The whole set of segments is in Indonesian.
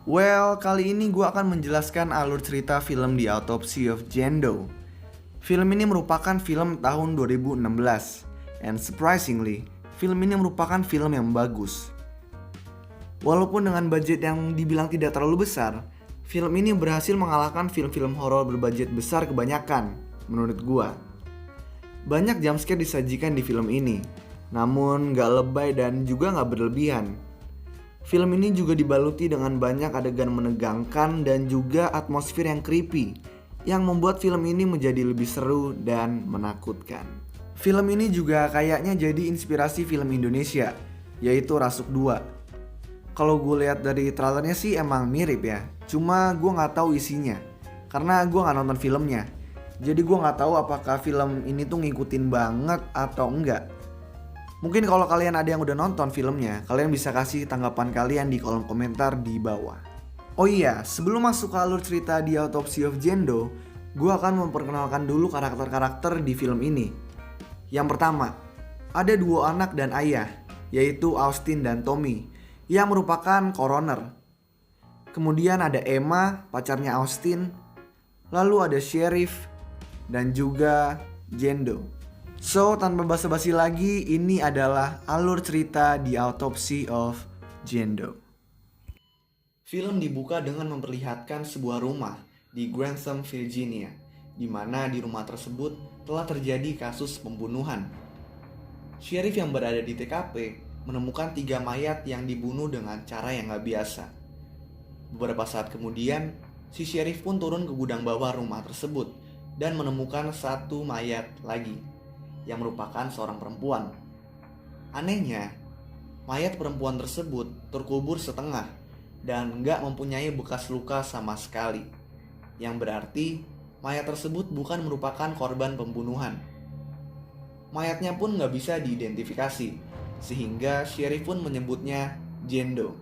Well, kali ini gue akan menjelaskan alur cerita film The Autopsy of Jane Doe. Film ini merupakan film tahun 2016. And surprisingly, film ini merupakan film yang bagus. Walaupun dengan budget yang dibilang tidak terlalu besar, film ini berhasil mengalahkan film-film horor berbudget besar kebanyakan, menurut gue. Banyak jumpscare disajikan di film ini, namun gak lebay dan juga gak berlebihan. Film ini juga dibaluti dengan banyak adegan menegangkan dan juga atmosfer yang creepy, yang membuat film ini menjadi lebih seru dan menakutkan. Film ini juga kayaknya jadi inspirasi film Indonesia, yaitu Rasuk 2. Kalau gue lihat dari trailernya sih emang mirip ya, cuma gue gak tahu isinya, karena gue gak nonton filmnya. Jadi gue gak tahu apakah film ini tuh ngikutin banget atau enggak. Mungkin kalau kalian ada yang udah nonton filmnya, kalian bisa kasih tanggapan kalian di kolom komentar di bawah. Oh iya, sebelum masuk ke alur cerita The Autopsy of Jane Doe, gue akan memperkenalkan dulu karakter-karakter di film ini. Yang pertama, ada dua anak dan ayah, yaitu Austin dan Tommy, yang merupakan coroner. Kemudian ada Emma, pacarnya Austin, lalu ada Sheriff, dan juga Jane Doe. So, tanpa basa-basi lagi, ini adalah alur cerita The Autopsy of Jane Doe. Film dibuka dengan memperlihatkan sebuah rumah di Grantham, Virginia, di mana di rumah tersebut telah terjadi kasus pembunuhan. Sheriff yang berada di TKP menemukan 3 mayat yang dibunuh dengan cara yang gak biasa. Beberapa saat kemudian, si Sheriff pun turun ke gudang bawah rumah tersebut dan menemukan 1 mayat lagi, yang merupakan seorang perempuan. Anehnya, mayat perempuan tersebut terkubur setengah dan gak mempunyai bekas luka sama sekali, yang berarti mayat tersebut bukan merupakan korban pembunuhan. Mayatnya pun gak bisa diidentifikasi, sehingga Sheriff pun menyebutnya Jane Doe,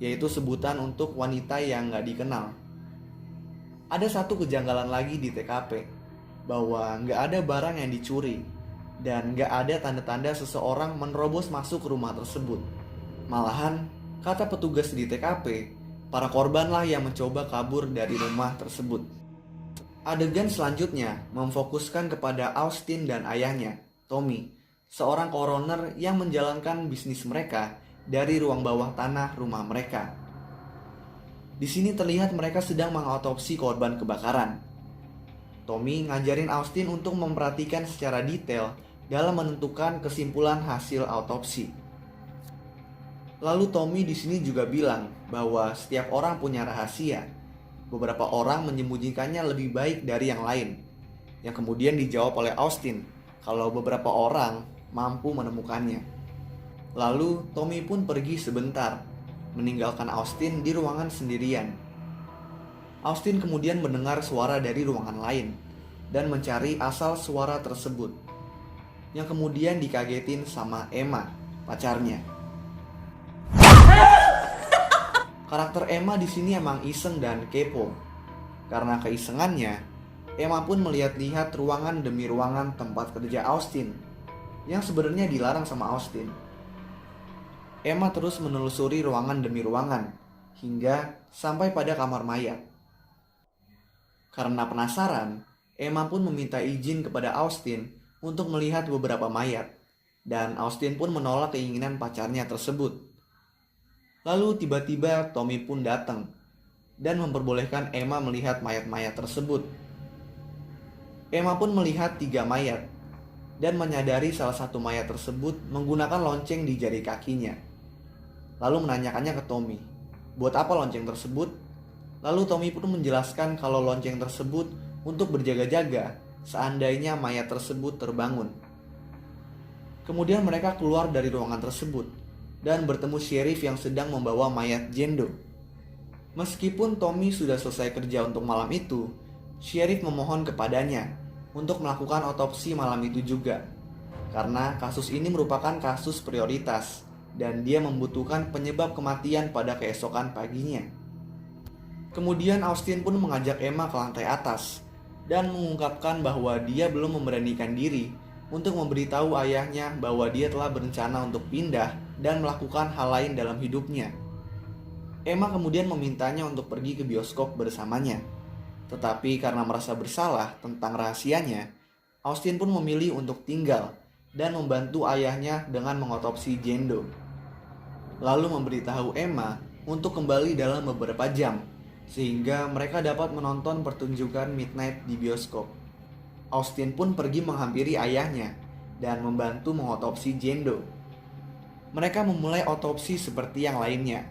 yaitu sebutan untuk wanita yang gak dikenal. Ada satu kejanggalan lagi di TKP, bahwa gak ada barang yang dicuri, dan gak ada tanda-tanda seseorang menerobos masuk ke rumah tersebut. Malahan, kata petugas di TKP, para korbanlah yang mencoba kabur dari rumah tersebut. Adegan selanjutnya memfokuskan kepada Austin dan ayahnya, Tommy, seorang coroner yang menjalankan bisnis mereka dari ruang bawah tanah rumah mereka. Di sini terlihat mereka sedang mengautopsi korban kebakaran. Tommy ngajarin Austin untuk memperhatikan secara detail dalam menentukan kesimpulan hasil autopsi. Lalu Tommy di sini juga bilang bahwa setiap orang punya rahasia. Beberapa orang menyembunyikannya lebih baik dari yang lain. Yang kemudian dijawab oleh Austin kalau beberapa orang mampu menemukannya. Lalu Tommy pun pergi sebentar, meninggalkan Austin di ruangan sendirian. Austin kemudian mendengar suara dari ruangan lain dan mencari asal suara tersebut, yang kemudian dikagetin sama Emma, pacarnya. Karakter Emma di sini emang iseng dan kepo. Karena keisengannya, Emma pun melihat-lihat ruangan demi ruangan tempat kerja Austin, yang sebenarnya dilarang sama Austin. Emma terus menelusuri ruangan demi ruangan, hingga sampai pada kamar mayat. Karena penasaran, Emma pun meminta izin kepada Austin untuk melihat beberapa mayat, dan Austin pun menolak keinginan pacarnya tersebut. Lalu tiba-tiba Tommy pun datang dan memperbolehkan Emma melihat mayat-mayat tersebut. Emma pun melihat 3 mayat dan menyadari salah satu mayat tersebut menggunakan lonceng di jari kakinya. Lalu menanyakannya ke Tommy, buat apa lonceng tersebut? Lalu Tommy pun menjelaskan kalau lonceng tersebut untuk berjaga-jaga seandainya mayat tersebut terbangun. Kemudian mereka keluar dari ruangan tersebut dan bertemu Sheriff yang sedang membawa mayat Jane Doe. Meskipun Tommy sudah selesai kerja untuk malam itu, Sheriff memohon kepadanya untuk melakukan otopsi malam itu juga, karena kasus ini merupakan kasus prioritas dan dia membutuhkan penyebab kematian pada keesokan paginya. Kemudian Austin pun mengajak Emma ke lantai atas dan mengungkapkan bahwa dia belum memberanikan diri untuk memberitahu ayahnya bahwa dia telah berencana untuk pindah dan melakukan hal lain dalam hidupnya. Emma kemudian memintanya untuk pergi ke bioskop bersamanya. Tetapi karena merasa bersalah tentang rahasianya, Austin pun memilih untuk tinggal dan membantu ayahnya dengan mengotopsi Jendo. Lalu memberitahu Emma untuk kembali dalam beberapa jam, sehingga mereka dapat menonton pertunjukan Midnight di bioskop. Austin pun pergi menghampiri ayahnya dan membantu mengotopsi Jendo. Mereka memulai otopsi seperti yang lainnya.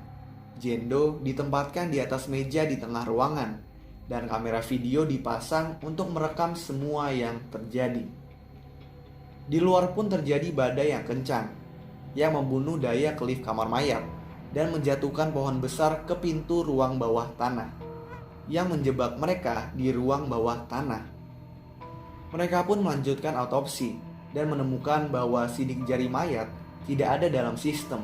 Jendo ditempatkan di atas meja di tengah ruangan, dan kamera video dipasang untuk merekam semua yang terjadi. Di luar pun terjadi badai yang kencang, yang membunuh daya ke lift kamar mayat dan menjatuhkan pohon besar ke pintu ruang bawah tanah, yang menjebak mereka di ruang bawah tanah. Mereka pun melanjutkan autopsi dan menemukan bahwa sidik jari mayat tidak ada dalam sistem,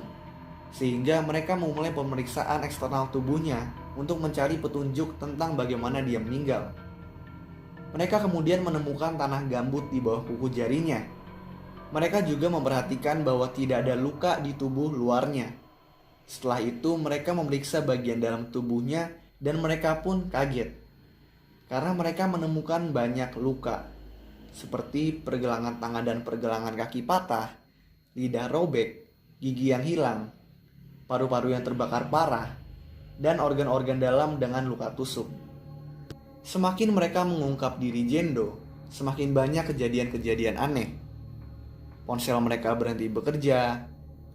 sehingga mereka memulai pemeriksaan eksternal tubuhnya untuk mencari petunjuk tentang bagaimana dia meninggal. Mereka kemudian menemukan tanah gambut di bawah kuku jarinya. Mereka juga memperhatikan bahwa tidak ada luka di tubuh luarnya. Setelah itu mereka memeriksa bagian dalam tubuhnya dan mereka pun kaget, karena mereka menemukan banyak luka, seperti pergelangan tangan dan pergelangan kaki patah, lidah robek, gigi yang hilang, paru-paru yang terbakar parah, dan organ-organ dalam dengan luka tusuk. Semakin mereka mengungkap diri Jendo, semakin banyak kejadian-kejadian aneh. Ponsel mereka berhenti bekerja,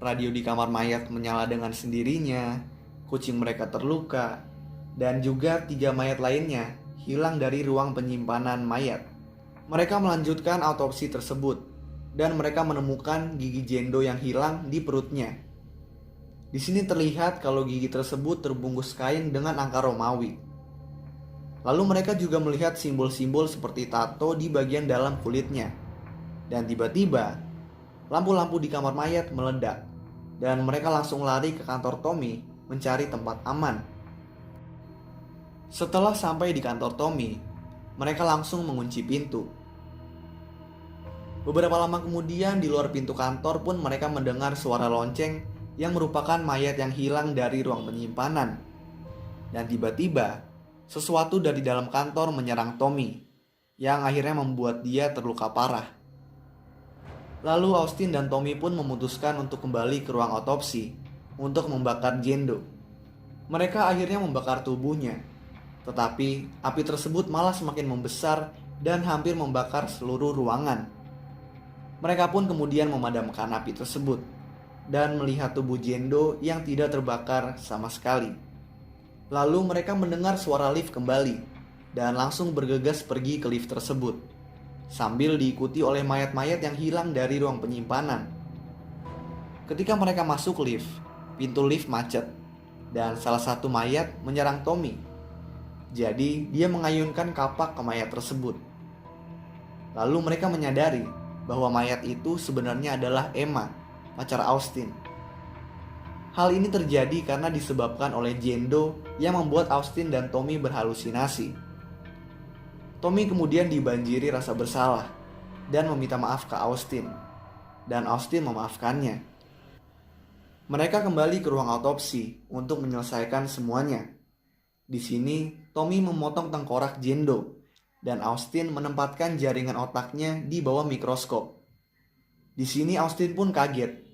radio di kamar mayat menyala dengan sendirinya, kucing mereka terluka, dan juga 3 mayat lainnya hilang dari ruang penyimpanan mayat. Mereka melanjutkan autopsi tersebut, dan mereka menemukan gigi Jendo yang hilang di perutnya. Di sini terlihat kalau gigi tersebut terbungkus kain dengan angka Romawi. Lalu mereka juga melihat simbol-simbol seperti tato di bagian dalam kulitnya. Dan tiba-tiba, lampu-lampu di kamar mayat meledak, dan mereka langsung lari ke kantor Tommy mencari tempat aman. Setelah sampai di kantor Tommy, mereka langsung mengunci pintu. Beberapa lama kemudian di luar pintu kantor pun mereka mendengar suara lonceng yang merupakan mayat yang hilang dari ruang penyimpanan. Dan tiba-tiba, sesuatu dari dalam kantor menyerang Tommy, yang akhirnya membuat dia terluka parah. Lalu Austin dan Tommy pun memutuskan untuk kembali ke ruang otopsi untuk membakar Jendo. Mereka akhirnya membakar tubuhnya, tetapi api tersebut malah semakin membesar dan hampir membakar seluruh ruangan. Mereka pun kemudian memadamkan api tersebut dan melihat tubuh Jendo yang tidak terbakar sama sekali. Lalu mereka mendengar suara lift kembali dan langsung bergegas pergi ke lift tersebut, sambil diikuti oleh mayat-mayat yang hilang dari ruang penyimpanan. Ketika mereka masuk lift, pintu lift macet dan salah satu mayat menyerang Tommy. Jadi dia mengayunkan kapak ke mayat tersebut. Lalu mereka menyadari bahwa mayat itu sebenarnya adalah Emma, pacar Austin. Hal ini terjadi karena disebabkan oleh Jendo yang membuat Austin dan Tommy berhalusinasi. Tommy kemudian dibanjiri rasa bersalah dan meminta maaf ke Austin, dan Austin memaafkannya. Mereka kembali ke ruang autopsi untuk menyelesaikan semuanya. Di sini, Tommy memotong tengkorak Jendo, dan Austin menempatkan jaringan otaknya di bawah mikroskop. Di sini Austin pun kaget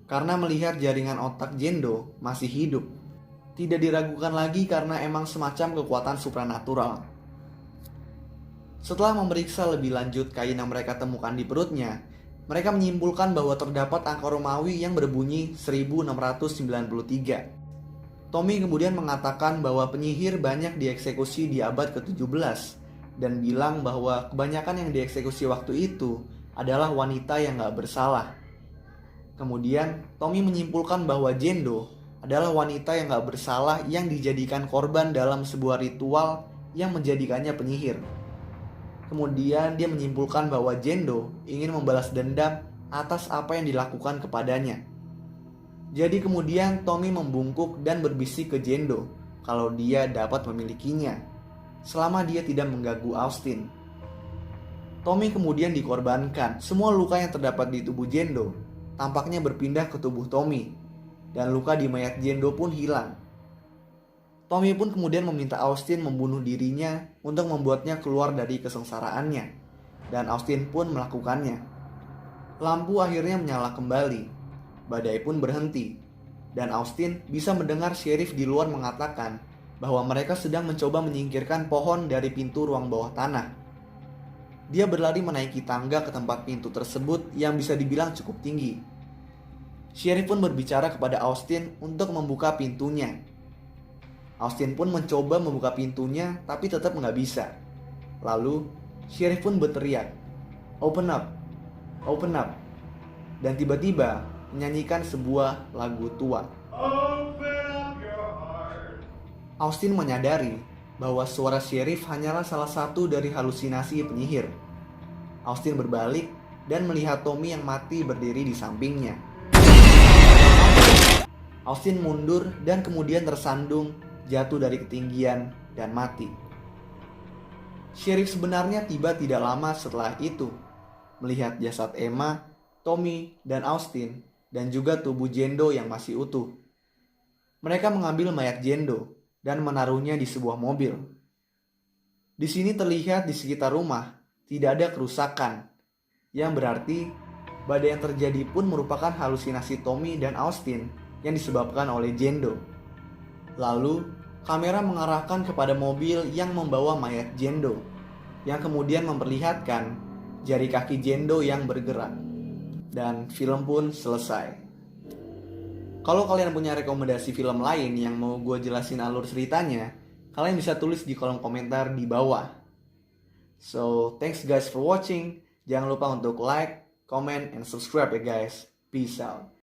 karena melihat jaringan otak Jendo masih hidup. Tidak diragukan lagi karena emang semacam kekuatan supranatural. Setelah memeriksa lebih lanjut kain yang mereka temukan di perutnya, mereka menyimpulkan bahwa terdapat angka Romawi yang berbunyi 1693. Tommy kemudian mengatakan bahwa penyihir banyak dieksekusi di abad ke-17 dan bilang bahwa kebanyakan yang dieksekusi waktu itu adalah wanita yang gak bersalah. Kemudian Tommy menyimpulkan bahwa Jendo adalah wanita yang gak bersalah yang dijadikan korban dalam sebuah ritual yang menjadikannya penyihir. Kemudian dia menyimpulkan bahwa Jendo ingin membalas dendam atas apa yang dilakukan kepadanya. Jadi kemudian Tommy membungkuk dan berbisik ke Jendo kalau dia dapat memilikinya, selama dia tidak mengganggu Austin. Tommy kemudian dikorbankan. Semua luka yang terdapat di tubuh Jendo tampaknya berpindah ke tubuh Tommy. dan luka di mayat Jendo pun hilang. Tommy pun kemudian meminta Austin membunuh dirinya untuk membuatnya keluar dari kesengsaraannya, dan Austin pun melakukannya. Lampu akhirnya menyala kembali, badai pun berhenti, dan Austin bisa mendengar sheriff di luar mengatakan bahwa mereka sedang mencoba menyingkirkan pohon dari pintu ruang bawah tanah. Dia berlari menaiki tangga ke tempat pintu tersebut yang bisa dibilang cukup tinggi. Sheriff pun berbicara kepada Austin untuk membuka pintunya. Austin pun mencoba membuka pintunya tapi tetap nggak bisa. Lalu, Sheriff pun berteriak, "Open up, open up." Dan tiba-tiba menyanyikan sebuah lagu tua. Austin menyadari bahwa suara Sheriff hanyalah salah satu dari halusinasi penyihir. Austin berbalik dan melihat Tommy yang mati berdiri di sampingnya. Austin mundur dan kemudian tersandung, jatuh dari ketinggian, dan mati. Sheriff sebenarnya tiba tidak lama setelah itu, melihat jasad Emma, Tommy, dan Austin, dan juga tubuh Jendo yang masih utuh. Mereka mengambil mayat Jendo dan menaruhnya di sebuah mobil. Di sini terlihat di sekitar rumah tidak ada kerusakan, yang berarti badai yang terjadi pun merupakan halusinasi Tommy dan Austin yang disebabkan oleh Jendo. Lalu, kamera mengarahkan kepada mobil yang membawa mayat Jendo, yang kemudian memperlihatkan jari kaki Jendo yang bergerak. Dan film pun selesai. Kalau kalian punya rekomendasi film lain yang mau gue jelasin alur ceritanya, kalian bisa tulis di kolom komentar di bawah. So, thanks guys for watching. Jangan lupa untuk like, comment, and subscribe ya guys. Peace out.